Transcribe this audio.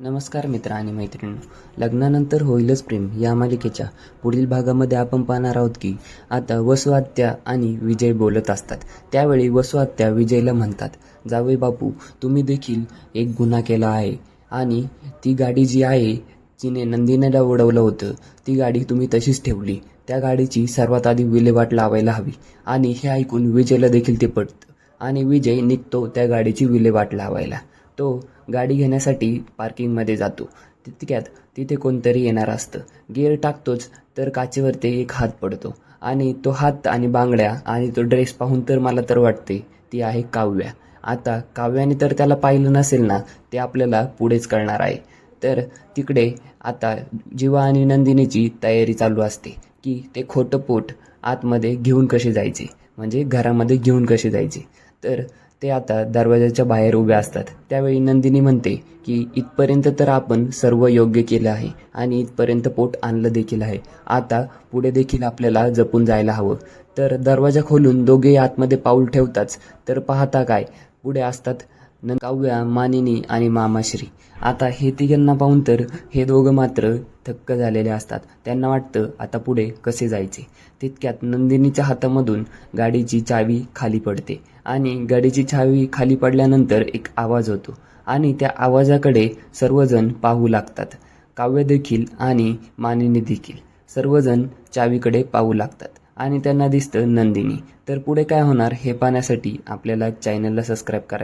नमस्कार मित्र आणि मैत्रिणी. लग्नानंतर होईलच प्रेम या मालिकेच्या पुढील भागामध्ये आपण पाहणार आहोत की आता वसू आत्या आणि विजय बोलत असतात. त्यावेळी वसू आत्या विजयला म्हणतात, जावई बापू, तुम्ही देखील एक गुन्हा केला आहे आणि ती गाडी जी आहे जिने नंदिनीला उडवलं होतं ती गाडी तुम्ही तशीच ठेवली. त्या गाडीची सर्वात आधी विल्हेवाट लावायला हवी. आणि हे ऐकून विजयला देखील ते पटतं आणि विजय निघतो त्या गाडीची विल्हेवाट लावायला. तो गाडी घेण्यासाठी पार्किंगमध्ये जातो. तितक्यात तिथे कोणतरी येणार असतं. गिअर टाकतोच तर काचेवरती एक हात पडतो आणि तो हात आणि बांगड्या आणि तो ड्रेस पाहून तर मला तर वाटते ती आहे काव्या. आता काव्याने तर त्याला पाहिलं नसेल ना, ते आपल्याला पुढेच कळणार आहे. तर तिकडे आता जीवा आणि नंदिनीची तयारी चालू असते की ते खोटं पोट आतमध्ये घेऊन कसे जायचे, म्हणजे घरामध्ये घेऊन कसे जायचे. तर ते आता दरवाजाच्या बाहेर उभे असतात. त्यावेळी नंदिनी म्हणते की इथपर्यंत तर आपण सर्व योग्य केलं आहे आणि इथपर्यंत पोट आणलं देखील आहे. आता पुढे देखील आपल्याला जपून जायला हवं. तर दरवाजा खोलून दोघेही आतमध्ये पाऊल ठेवताच तर पाहता काय, पुढे असतात काव्या, मानिनी आणि मामाश्री. आता हे तिघांना पाहून तर हे दोघं मात्र थक्क झालेले असतात. त्यांना वाटतं आता पुढे कसे जायचे. तितक्यात नंदिनीच्या हातामधून गाडीची चावी खाली पडते आणि गाडीची चावी खाली पडल्यानंतर एक आवाज होतो आणि त्या आवाजाकडे सर्वजण पाहू लागतात. काव्य देखील आणि मानिनी देखील सर्वजण चावीकडे पाहू लागतात आणि त्यांना दिसतं नंदिनी. तर पुढे काय होणार हे पाहण्यासाठी आपल्याला चॅनलला सबस्क्राईब करा.